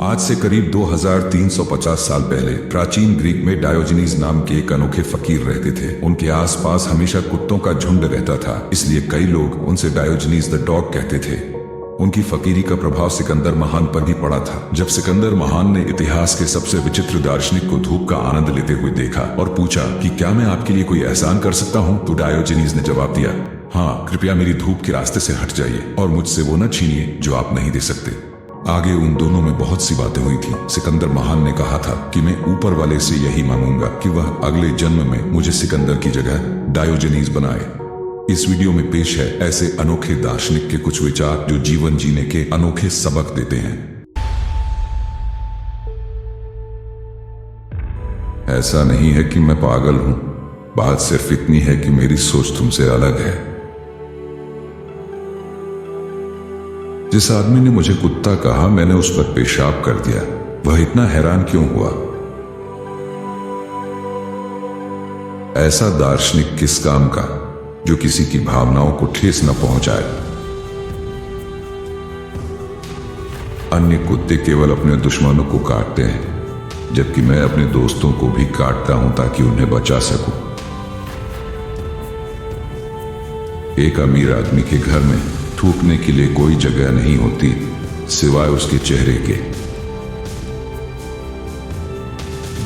आज से करीब 2350 साल पहले प्राचीन ग्रीक में डायोजनीज नाम के एक अनोखे फकीर रहते थे। उनके आसपास हमेशा कुत्तों का झुंड रहता था, इसलिए कई लोग उनसे डायोजनीज द डॉग कहते थे। उनकी फकीरी का प्रभाव सिकंदर महान पर भी पड़ा था। जब सिकंदर महान ने इतिहास के सबसे विचित्र दार्शनिक को धूप का आनंद लेते हुए देखा और पूछा कि क्या मैं आपके लिए कोई एहसान कर सकता हूँ, तो डायोजनीज ने जवाब दिया, हाँ, कृपया मेरी धूप के रास्ते से हट जाइए और मुझसे वो न छीनिए जो आप नहीं दे सकते। आगे उन दोनों में बहुत सी बातें हुई थी। सिकंदर महान ने कहा था कि मैं ऊपर वाले से यही मांगूंगा कि वह अगले जन्म में मुझे सिकंदर की जगह डायोजनीज बनाए। इस वीडियो में पेश है ऐसे अनोखे दार्शनिक के कुछ विचार जो जीवन जीने के अनोखे सबक देते हैं। ऐसा नहीं है कि मैं पागल हूं, बात सिर्फ इतनी है कि मेरी सोच तुमसे अलग है। जिस आदमी ने मुझे कुत्ता कहा, मैंने उस पर पेशाब कर दिया। वह इतना हैरान क्यों हुआ? ऐसा दार्शनिक किस काम का जो किसी की भावनाओं को ठेस न पहुंचाए। अन्य कुत्ते केवल अपने दुश्मनों को काटते हैं, जबकि मैं अपने दोस्तों को भी काटता हूं ताकि उन्हें बचा सकूं। एक अमीर आदमी के घर में थूकने के लिए कोई जगह नहीं होती सिवाय उसके चेहरे के।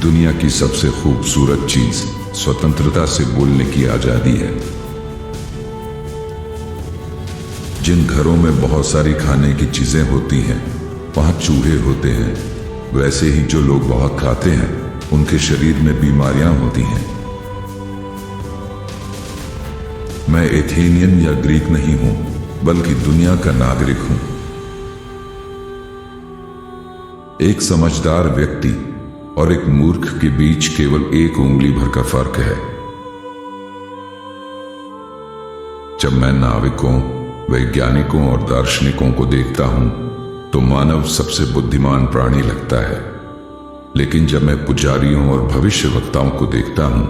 दुनिया की सबसे खूबसूरत चीज स्वतंत्रता से बोलने की आजादी है। जिन घरों में बहुत सारी खाने की चीजें होती हैं, वहां चूहे होते हैं। वैसे ही जो लोग बहुत खाते हैं, उनके शरीर में बीमारियां होती हैं। मैं एथेनियन या ग्रीक नहीं हूं, बल्कि दुनिया का नागरिक हूं। एक समझदार व्यक्ति और एक मूर्ख के बीच केवल एक उंगली भर का फर्क है। जब मैं नाविकों, वैज्ञानिकों और दार्शनिकों को देखता हूं तो मानव सबसे बुद्धिमान प्राणी लगता है, लेकिन जब मैं पुजारियों और भविष्यवक्ताओं को देखता हूं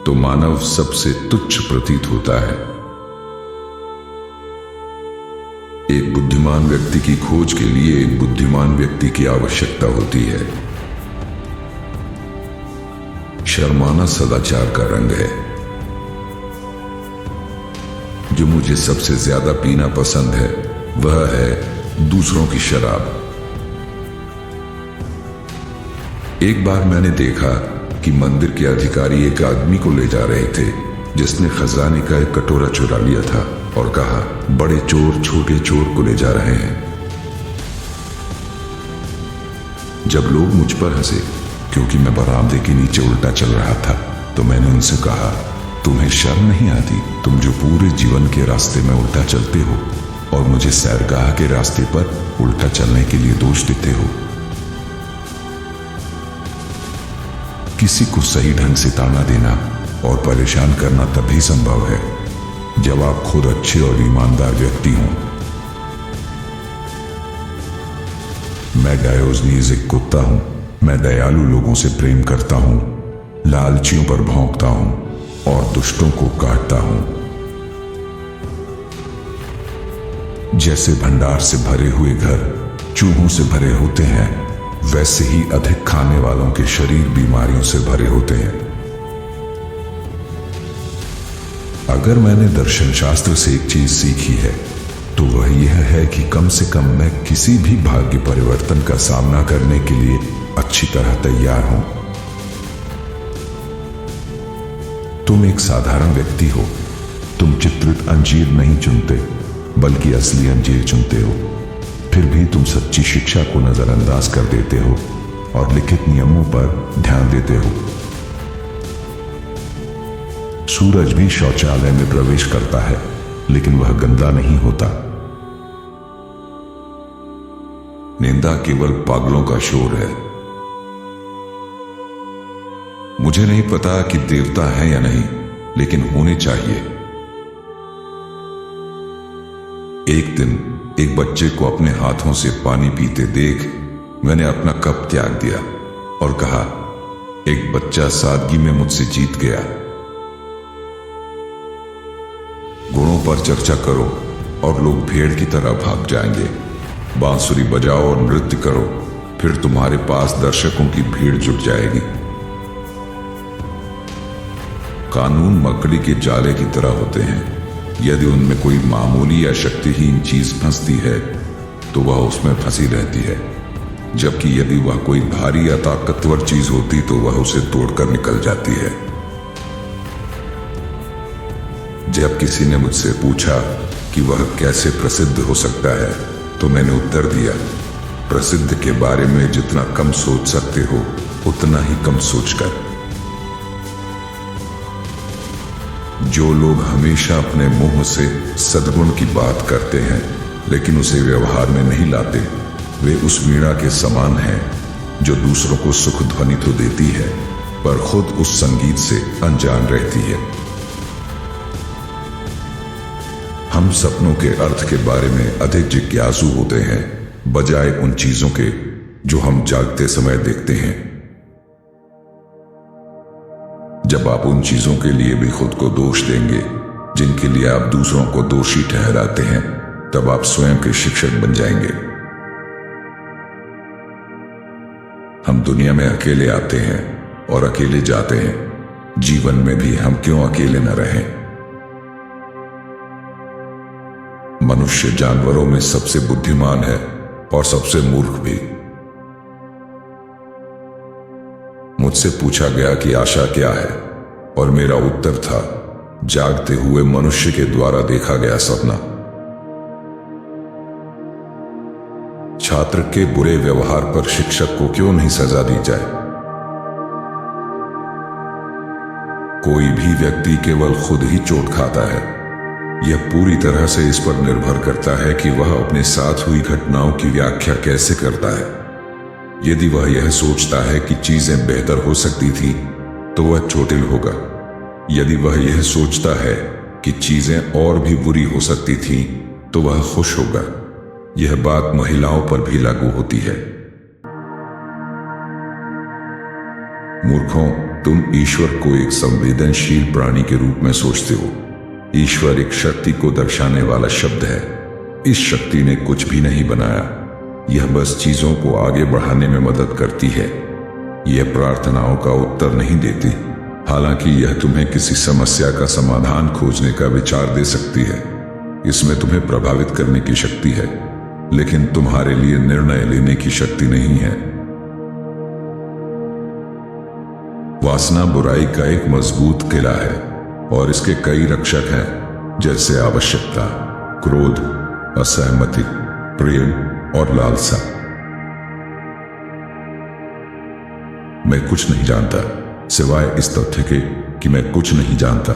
तो मानव सबसे तुच्छ प्रतीत होता है। एक बुद्धिमान व्यक्ति की खोज के लिए एक बुद्धिमान व्यक्ति की आवश्यकता होती है। शर्माना सदाचार का रंग है। जो मुझे सबसे ज्यादा पीना पसंद है वह है दूसरों की शराब। एक बार मैंने देखा कि मंदिर के अधिकारी एक आदमी को ले जा रहे थे जिसने खजाने का एक कटोरा चुरा लिया था और कहा, बड़े चोर छोटे चोर को ले जा रहे हैं। जब लोग मुझ पर हंसे क्योंकि मैं बरामदे के नीचे उल्टा चल रहा था, तो मैंने उनसे कहा, तुम्हें शर्म नहीं आती? तुम जो पूरे जीवन के रास्ते में उल्टा चलते हो और मुझे सैरगाह के रास्ते पर उल्टा चलने के लिए दोष देते हो। किसी को सही ढंग से ताना देना और परेशान करना तभी संभव है जब आप खुद अच्छे और ईमानदार व्यक्ति हों। मैं डायोजनीज एक कुत्ता हूं। मैं दयालु लोगों से प्रेम करता हूं, लालचियों पर भौंकता हूं और दुष्टों को काटता हूं। जैसे भंडार से भरे हुए घर चूहों से भरे होते हैं, वैसे ही अधिक खाने वालों के शरीर बीमारियों से भरे होते हैं। अगर मैंने दर्शन शास्त्र से एक चीज सीखी है तो वह यह है कि कम से कम मैं किसी भी भाग्य परिवर्तन का सामना करने के लिए अच्छी तरह तैयार हूं। तुम एक साधारण व्यक्ति हो। तुम चित्रित अंजीर नहीं चुनते, बल्कि असली अंजीर चुनते हो। फिर भी तुम सच्ची शिक्षा को नजरअंदाज कर देते हो और लिखित नियमों पर ध्यान देते हो। सूरज भी शौचालय में प्रवेश करता है, लेकिन वह गंदा नहीं होता। निंदा केवल पागलों का शोर है। मुझे नहीं पता कि देवता है या नहीं, लेकिन होने चाहिए। एक दिन एक बच्चे को अपने हाथों से पानी पीते देख मैंने अपना कप त्याग दिया और कहा, एक बच्चा सादगी में मुझसे जीत गया। गुणों पर चर्चा करो और लोग भेड़ की तरह भाग जाएंगे। बांसुरी बजाओ और नृत्य करो फिर तुम्हारे पास दर्शकों की भीड़ जुट जाएगी। कानून मकड़ी के जाले की तरह होते हैं। यदि उनमें कोई मामूली या शक्तिहीन चीज फंसती है तो वह उसमें फंसी रहती है, जबकि यदि वह कोई भारी या ताकतवर चीज होती तो वह उसे तोड़कर निकल जाती है। जब किसी ने मुझसे पूछा कि वह कैसे प्रसिद्ध हो सकता है तो मैंने उत्तर दिया, प्रसिद्ध के बारे में जितना कम सोच सकते हो उतना ही कम सोचकर। जो लोग हमेशा अपने मुंह से सद्गुण की बात करते हैं लेकिन उसे व्यवहार में नहीं लाते, वे उस वीणा के समान हैं जो दूसरों को सुख ध्वनि तो देती है पर खुद उस संगीत से अनजान रहती है। हम सपनों के अर्थ के बारे में अधिक जिज्ञासु होते हैं बजाय उन चीजों के जो हम जागते समय देखते हैं। जब आप उन चीजों के लिए भी खुद को दोष देंगे जिनके लिए आप दूसरों को दोषी ठहराते हैं, तब आप स्वयं के शिक्षक बन जाएंगे। हम दुनिया में अकेले आते हैं और अकेले जाते हैं। जीवन में भी हम क्यों अकेले न रहें? मनुष्य जानवरों में सबसे बुद्धिमान है और सबसे मूर्ख भी। मुझसे पूछा गया कि आशा क्या है और मेरा उत्तर था, जागते हुए मनुष्य के द्वारा देखा गया सपना। छात्र के बुरे व्यवहार पर शिक्षक को क्यों नहीं सजा दी जाए? कोई भी व्यक्ति केवल खुद ही चोट खाता है। यह पूरी तरह से इस पर निर्भर करता है कि वह अपने साथ हुई घटनाओं की व्याख्या कैसे करता है। यदि वह यह सोचता है कि चीजें बेहतर हो सकती थी तो वह चोटिल होगा। यदि वह यह सोचता है कि चीजें और भी बुरी हो सकती थीं तो वह खुश होगा। यह बात महिलाओं पर भी लागू होती है। मूर्खों, तुम ईश्वर को एक संवेदनशील प्राणी के रूप में सोचते हो। ईश्वर एक शक्ति को दर्शाने वाला शब्द है। इस शक्ति ने कुछ भी नहीं बनाया, यह बस चीजों को आगे बढ़ाने में मदद करती है। यह प्रार्थनाओं का उत्तर नहीं देती, हालांकि यह तुम्हें किसी समस्या का समाधान खोजने का विचार दे सकती है। इसमें तुम्हें प्रभावित करने की शक्ति है, लेकिन तुम्हारे लिए निर्णय लेने की शक्ति नहीं है। वासना बुराई का एक मजबूत किला है और इसके कई रक्षक हैं, जैसे आवश्यकता, क्रोध, असहमति, प्रेम और लालसा। मैं कुछ नहीं जानता सिवाय इस तथ्य के कि मैं कुछ नहीं जानता।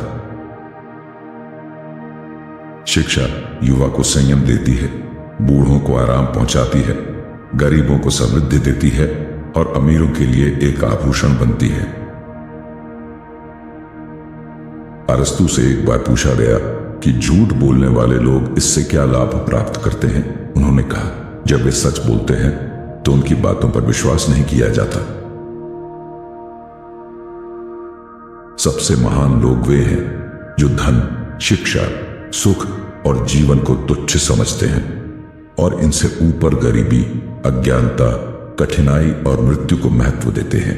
शिक्षा युवा को संयम देती है, बूढ़ों को आराम पहुंचाती है, गरीबों को समृद्धि देती है और अमीरों के लिए एक आभूषण बनती है। अरस्तु से एक बार पूछा गया कि झूठ बोलने वाले लोग इससे क्या लाभ प्राप्त करते हैं। उन्होंने कहा, जब वे सच बोलते हैं तो उनकी बातों पर विश्वास नहीं किया जाता। सबसे महान लोग वे हैं जो धन, शिक्षा, सुख और जीवन को तुच्छ समझते हैं और इनसे ऊपर गरीबी, अज्ञानता, कठिनाई और मृत्यु को महत्व देते हैं।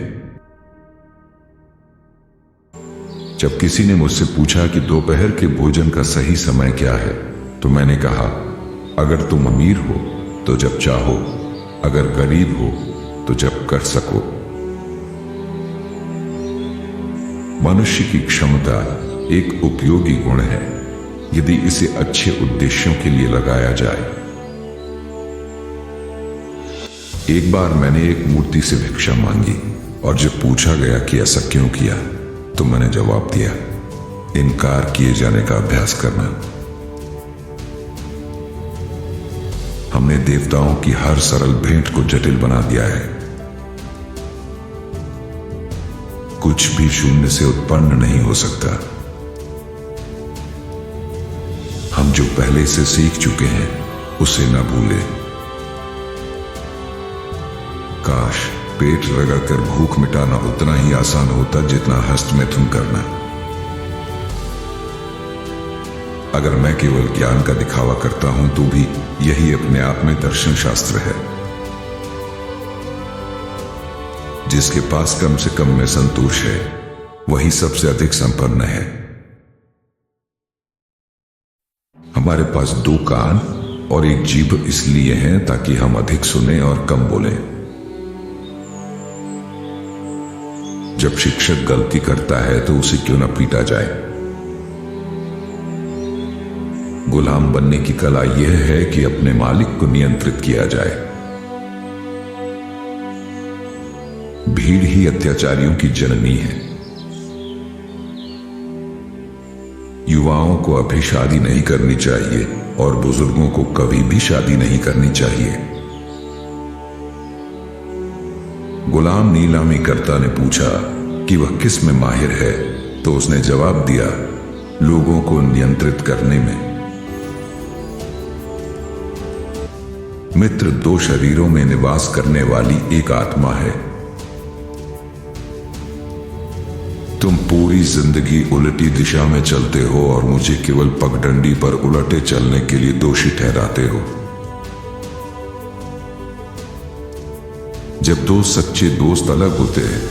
जब किसी ने मुझसे पूछा कि दोपहर के भोजन का सही समय क्या है, तो मैंने कहा, अगर तुम अमीर हो तो जब चाहो, अगर गरीब हो तो जब कर सको। मनुष्य की क्षमता एक उपयोगी गुण है यदि इसे अच्छे उद्देश्यों के लिए लगाया जाए। एक बार मैंने एक मूर्ति से भिक्षा मांगी और जब पूछा गया कि ऐसा क्यों किया तो मैंने जवाब दिया, इनकार किए जाने का अभ्यास करना। हमने देवताओं की हर सरल भेंट को जटिल बना दिया है। कुछ भी शून्य से उत्पन्न नहीं हो सकता। हम जो पहले से सीख चुके हैं उसे न भूलें। काश पेट रगड़कर भूख मिटाना उतना ही आसान होता जितना हस्तमैथुन करना। अगर मैं केवल ज्ञान का दिखावा करता हूं तो भी यही अपने आप में दर्शन शास्त्र है। जिसके पास कम से कम में संतोष है वही सबसे अधिक संपन्न है। हमारे पास 2 कान और 1 जीभ इसलिए हैं ताकि हम अधिक सुने और कम बोलें। जब शिक्षक गलती करता है तो उसे क्यों न पीटा जाए। गुलाम बनने की कला यह है कि अपने मालिक को नियंत्रित किया जाए। भीड़ ही अत्याचारियों की जननी है। युवाओं को अभी शादी नहीं करनी चाहिए और बुजुर्गों को कभी भी शादी नहीं करनी चाहिए। गुलाम नीलामी कर्ता ने पूछा कि वह किस में माहिर है, तो उसने जवाब दिया, लोगों को नियंत्रित करने में। मित्र 2 शरीरों में निवास करने वाली एक आत्मा है। तुम पूरी जिंदगी उल्टी दिशा में चलते हो और मुझे केवल पगडंडी पर उलटे चलने के लिए दोषी ठहराते हो। जब 2 सच्चे दोस्त अलग होते हैं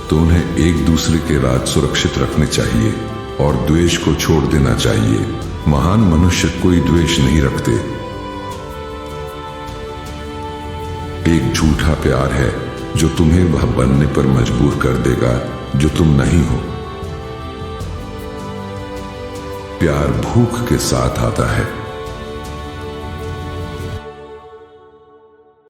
तो उन्हें एक दूसरे के राज सुरक्षित रखने चाहिए और द्वेष को छोड़ देना चाहिए। महान मनुष्य कोई द्वेष नहीं रखते। एक झूठा प्यार है जो तुम्हें वह बनने पर मजबूर कर देगा जो तुम नहीं हो। प्यार भूख के साथ आता है।